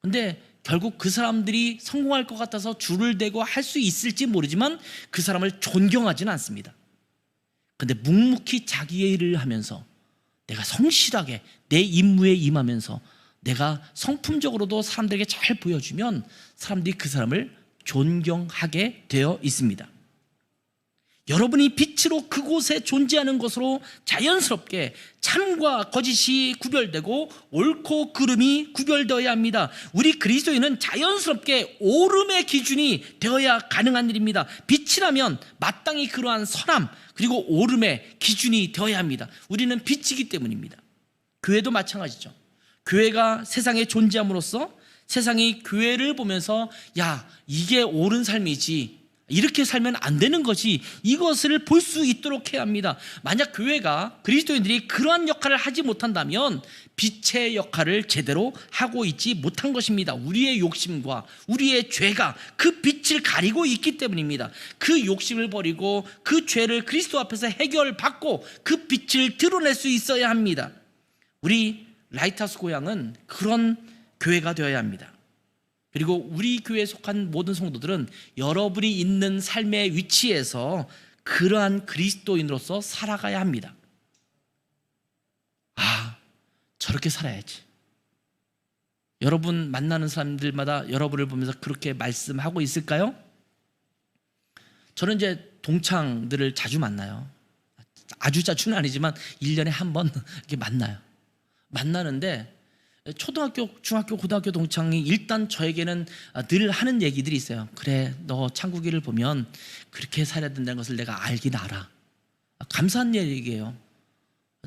근데 결국 그 사람들이 성공할 것 같아서 줄을 대고 할 수 있을지 모르지만 그 사람을 존경하지는 않습니다. 근데 묵묵히 자기의 일을 하면서 내가 성실하게 내 임무에 임하면서 내가 성품적으로도 사람들에게 잘 보여주면 사람들이 그 사람을 존경하게 되어 있습니다. 여러분이 빛으로 그곳에 존재하는 것으로 자연스럽게 참과 거짓이 구별되고 옳고 그름이 구별되어야 합니다. 우리 그리스도인은 자연스럽게 옳음의 기준이 되어야 가능한 일입니다. 빛이라면 마땅히 그러한 선함 그리고 옳음의 기준이 되어야 합니다. 우리는 빛이기 때문입니다. 교회도 마찬가지죠. 교회가 세상에 존재함으로써 세상이 교회를 보면서 야, 이게 옳은 삶이지, 이렇게 살면 안 되는 거지, 이것을 볼 수 있도록 해야 합니다. 만약 교회가, 그리스도인들이 그러한 역할을 하지 못한다면 빛의 역할을 제대로 하고 있지 못한 것입니다. 우리의 욕심과 우리의 죄가 그 빛을 가리고 있기 때문입니다. 그 욕심을 버리고 그 죄를 그리스도 앞에서 해결받고 그 빛을 드러낼 수 있어야 합니다. 우리 라이트하우스 고향은 그런 교회가 되어야 합니다. 그리고 우리 교회에 속한 모든 성도들은 여러분이 있는 삶의 위치에서 그러한 그리스도인으로서 살아가야 합니다. 아, 저렇게 살아야지. 여러분 만나는 사람들마다 여러분을 보면서 그렇게 말씀하고 있을까요? 저는 이제 동창들을 자주 만나요. 아주 자주는 아니지만 1년에 한 번 이렇게 만나는데 초등학교, 중학교, 고등학교 동창이 일단 저에게는 늘 하는 얘기들이 있어요. 그래, 너 창국이를 보면 그렇게 살아야 된다는 것을 내가 알긴 알아. 감사한 얘기예요.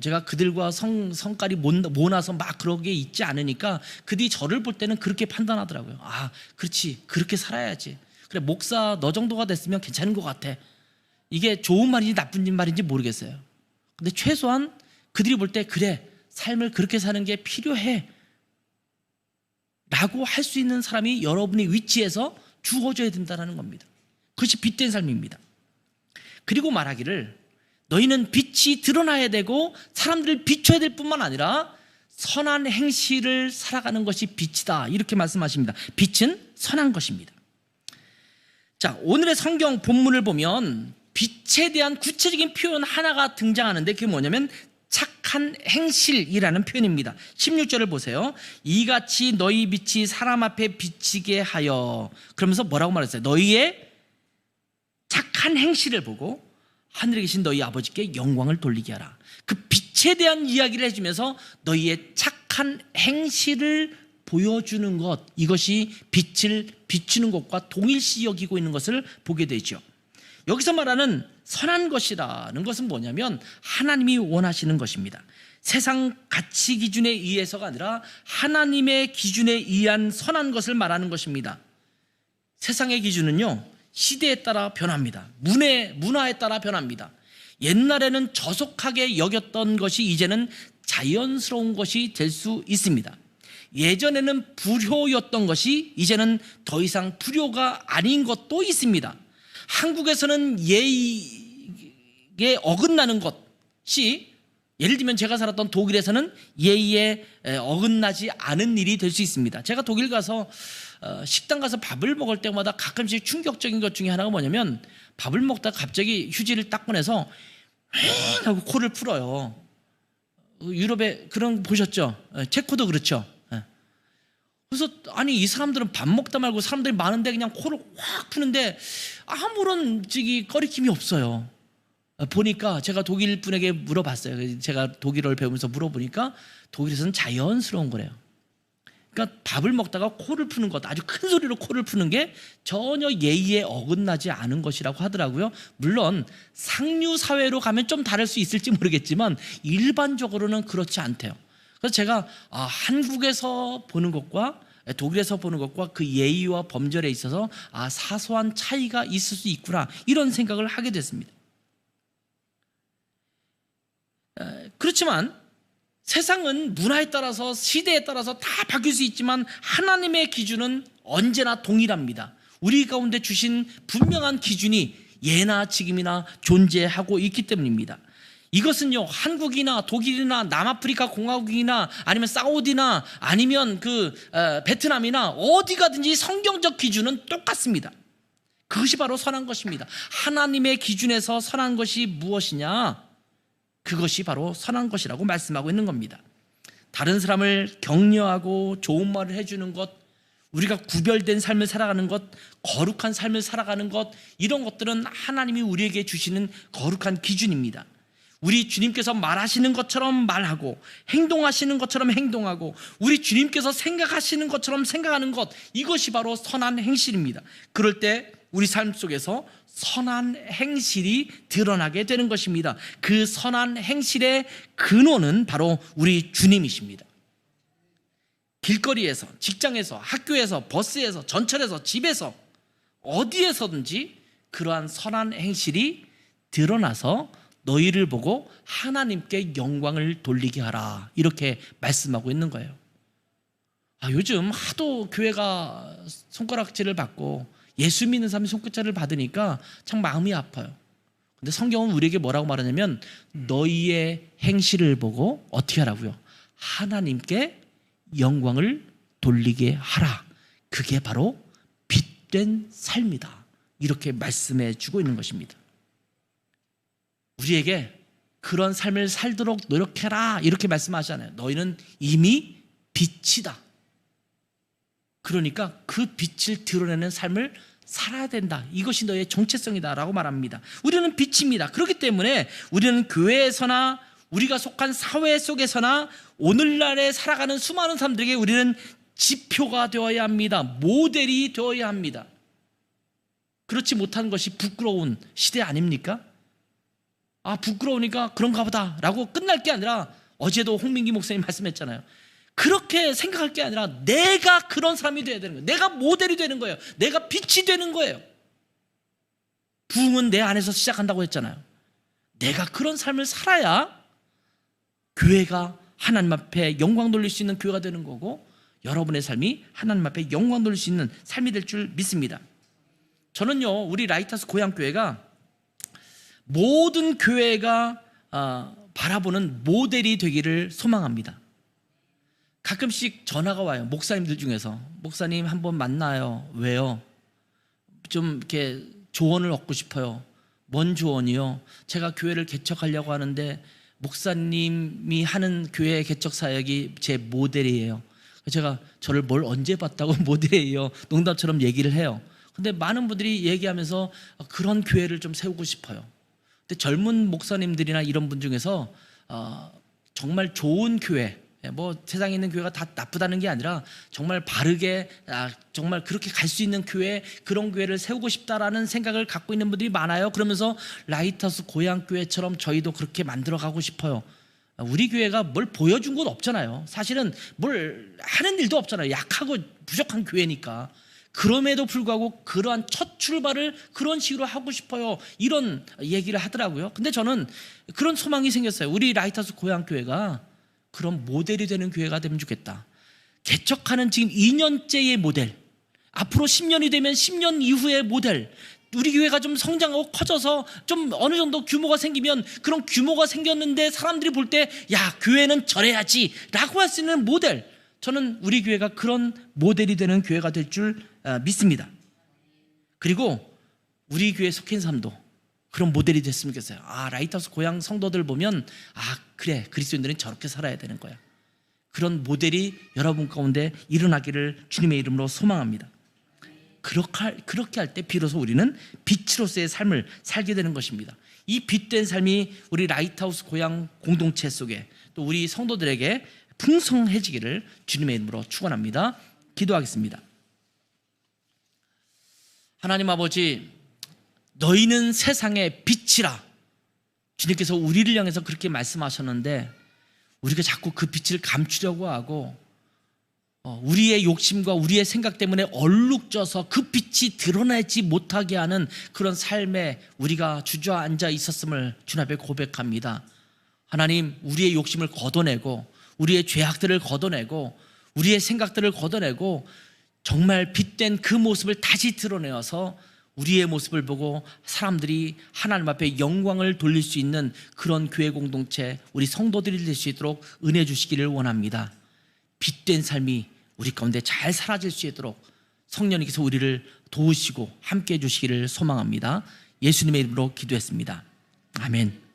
제가 그들과 성깔이 모나서 막 그러게 있지 않으니까 그들이 저를 볼 때는 그렇게 판단하더라고요. 아, 그렇지, 그렇게 살아야지. 그래, 목사 너 정도가 됐으면 괜찮은 것 같아. 이게 좋은 말인지 나쁜 말인지 모르겠어요. 근데 최소한 그들이 볼 때 그래, 삶을 그렇게 사는 게 필요해 라고 할 수 있는 사람이 여러분의 위치에서 주어져야 된다는 겁니다. 그것이 빛된 삶입니다. 그리고 말하기를 너희는 빛이 드러나야 되고 사람들을 비춰야 될 뿐만 아니라 선한 행실을 살아가는 것이 빛이다, 이렇게 말씀하십니다. 빛은 선한 것입니다. 자, 오늘의 성경 본문을 보면 빛에 대한 구체적인 표현 하나가 등장하는데 그게 뭐냐면 착한 행실이라는 표현입니다. 16절을 보세요. 이같이 너희 빛이 사람 앞에 비치게 하여, 그러면서 뭐라고 말했어요? 너희의 착한 행실을 보고 하늘에 계신 너희 아버지께 영광을 돌리게 하라. 그 빛에 대한 이야기를 해주면서 너희의 착한 행실을 보여주는 것, 이것이 빛을 비추는 것과 동일시 여기고 있는 것을 보게 되죠. 여기서 말하는 선한 것이라는 것은 뭐냐면 하나님이 원하시는 것입니다. 세상 가치 기준에 의해서가 아니라 하나님의 기준에 의한 선한 것을 말하는 것입니다. 세상의 기준은요, 시대에 따라 변합니다. 문화에 따라 변합니다. 옛날에는 저속하게 여겼던 것이 이제는 자연스러운 것이 될 수 있습니다. 예전에는 불효였던 것이 이제는 더 이상 불효가 아닌 것도 있습니다. 한국에서는 예의에 어긋나는 것이, 예를 들면 제가 살았던 독일에서는 예의에 어긋나지 않은 일이 될 수 있습니다. 제가 독일 가서 식당 가서 밥을 먹을 때마다 가끔씩 충격적인 것 중에 하나가 뭐냐면 밥을 먹다가 갑자기 휴지를 딱 꺼내서 하고 코를 풀어요. 유럽에 그런 거 보셨죠? 체코도 그렇죠. 그래서 아니, 이 사람들은 밥 먹다 말고 사람들이 많은데 그냥 코를 확 푸는데 아무런 꺼리낌이 없어요. 보니까 제가 독일 분에게 물어봤어요. 제가 독일어를 배우면서 물어보니까 독일에서는 자연스러운 거래요. 그러니까 밥을 먹다가 코를 푸는 것, 아주 큰 소리로 코를 푸는 게 전혀 예의에 어긋나지 않은 것이라고 하더라고요. 물론 상류 사회로 가면 좀 다를 수 있을지 모르겠지만 일반적으로는 그렇지 않대요. 그래서 제가 한국에서 보는 것과 독일에서 보는 것과 그 예의와 범절에 있어서 사소한 차이가 있을 수 있구나, 이런 생각을 하게 됐습니다. 그렇지만 세상은 문화에 따라서 시대에 따라서 다 바뀔 수 있지만 하나님의 기준은 언제나 동일합니다. 우리 가운데 주신 분명한 기준이 예나 지금이나 존재하고 있기 때문입니다. 이것은요, 한국이나 독일이나 남아프리카 공화국이나 아니면 사우디나 아니면 베트남이나 어디 가든지 성경적 기준은 똑같습니다. 그것이 바로 선한 것입니다. 하나님의 기준에서 선한 것이 무엇이냐? 그것이 바로 선한 것이라고 말씀하고 있는 겁니다. 다른 사람을 격려하고 좋은 말을 해주는 것, 우리가 구별된 삶을 살아가는 것, 거룩한 삶을 살아가는 것, 이런 것들은 하나님이 우리에게 주시는 거룩한 기준입니다. 우리 주님께서 말하시는 것처럼 말하고 행동하시는 것처럼 행동하고 우리 주님께서 생각하시는 것처럼 생각하는 것, 이것이 바로 선한 행실입니다. 그럴 때 우리 삶 속에서 선한 행실이 드러나게 되는 것입니다. 그 선한 행실의 근원은 바로 우리 주님이십니다. 길거리에서, 직장에서, 학교에서, 버스에서, 전철에서, 집에서 어디에서든지 그러한 선한 행실이 드러나서 너희를 보고 하나님께 영광을 돌리게 하라, 이렇게 말씀하고 있는 거예요. 요즘 하도 교회가 손가락질을 받고 예수 믿는 사람이 손가락질을 받으니까 참 마음이 아파요. 근데 성경은 우리에게 뭐라고 말하냐면 너희의 행실을 보고 어떻게 하라고요? 하나님께 영광을 돌리게 하라. 그게 바로 빛된 삶이다, 이렇게 말씀해 주고 있는 것입니다. 우리에게 그런 삶을 살도록 노력해라, 이렇게 말씀하잖아요. 너희는 이미 빛이다. 그러니까 그 빛을 드러내는 삶을 살아야 된다. 이것이 너의 정체성이다 라고 말합니다. 우리는 빛입니다. 그렇기 때문에 우리는 교회에서나 우리가 속한 사회 속에서나 오늘날에 살아가는 수많은 사람들에게 우리는 지표가 되어야 합니다. 모델이 되어야 합니다. 그렇지 못한 것이 부끄러운 시대 아닙니까? 부끄러우니까 그런가 보다 라고 끝날 게 아니라, 어제도 홍민기 목사님 말씀했잖아요. 그렇게 생각할 게 아니라 내가 그런 사람이 되어야 되는 거예요. 내가 모델이 되는 거예요. 내가 빛이 되는 거예요. 부흥은 내 안에서 시작한다고 했잖아요. 내가 그런 삶을 살아야 교회가 하나님 앞에 영광 돌릴 수 있는 교회가 되는 거고, 여러분의 삶이 하나님 앞에 영광 돌릴 수 있는 삶이 될 줄 믿습니다. 저는요, 우리 라이트하우스 고향교회가 모든 교회가 바라보는 모델이 되기를 소망합니다. 가끔씩 전화가 와요. 목사님들 중에서, 목사님 한번 만나요. 왜요? 좀 이렇게 조언을 얻고 싶어요. 뭔 조언이요? 제가 교회를 개척하려고 하는데 목사님이 하는 교회 개척 사역이 제 모델이에요. 제가 저를 뭘 언제 봤다고 모델이에요, 농담처럼 얘기를 해요. 근데 많은 분들이 얘기하면서 그런 교회를 좀 세우고 싶어요. 근데 젊은 목사님들이나 이런 분 중에서 정말 좋은 교회, 뭐 세상에 있는 교회가 다 나쁘다는 게 아니라 정말 바르게 정말 그렇게 갈 수 있는 교회, 그런 교회를 세우고 싶다라는 생각을 갖고 있는 분들이 많아요. 그러면서 라이트하우스 고향교회처럼 저희도 그렇게 만들어 가고 싶어요. 우리 교회가 뭘 보여준 건 없잖아요. 사실은 뭘 하는 일도 없잖아요. 약하고 부족한 교회니까. 그럼에도 불구하고 그러한 첫 출발을 그런 식으로 하고 싶어요, 이런 얘기를 하더라고요. 근데 저는 그런 소망이 생겼어요. 우리 라이트하우스 고향교회가 그런 모델이 되는 교회가 되면 좋겠다. 개척하는 지금 2년째의 모델, 앞으로 10년이 되면 10년 이후의 모델, 우리 교회가 좀 성장하고 커져서 좀 어느 정도 규모가 생기면 그런 규모가 생겼는데 사람들이 볼 때 야, 교회는 저래야지 라고 할 수 있는 모델, 저는 우리 교회가 그런 모델이 되는 교회가 될 줄 믿습니다. 그리고 우리 교회에 속해 있는 사람도 그런 모델이 됐으면 좋겠어요. 라이트하우스 고향 성도들 보면 그래, 그리스도인들은 저렇게 살아야 되는 거야. 그런 모델이 여러분 가운데 일어나기를 주님의 이름으로 소망합니다. 그렇게 할 때 비로소 우리는 빛으로서의 삶을 살게 되는 것입니다. 이 빛된 삶이 우리 라이트하우스 고향 공동체 속에 또 우리 성도들에게 풍성해지기를 주님의 이름으로 축원합니다. 기도하겠습니다. 하나님 아버지, 너희는 세상의 빛이라, 주님께서 우리를 향해서 그렇게 말씀하셨는데 우리가 자꾸 그 빛을 감추려고 하고 우리의 욕심과 우리의 생각 때문에 얼룩져서 그 빛이 드러나지 못하게 하는 그런 삶에 우리가 주저앉아 있었음을 주님 앞에 고백합니다. 하나님, 우리의 욕심을 걷어내고 우리의 죄악들을 걷어내고 우리의 생각들을 걷어내고 정말 빛된 그 모습을 다시 드러내어서 우리의 모습을 보고 사람들이 하나님 앞에 영광을 돌릴 수 있는 그런 교회 공동체, 우리 성도들이 될 수 있도록 은혜 주시기를 원합니다. 빛된 삶이 우리 가운데 잘 사라질 수 있도록 성령님께서 우리를 도우시고 함께해 주시기를 소망합니다. 예수님의 이름으로 기도했습니다. 아멘.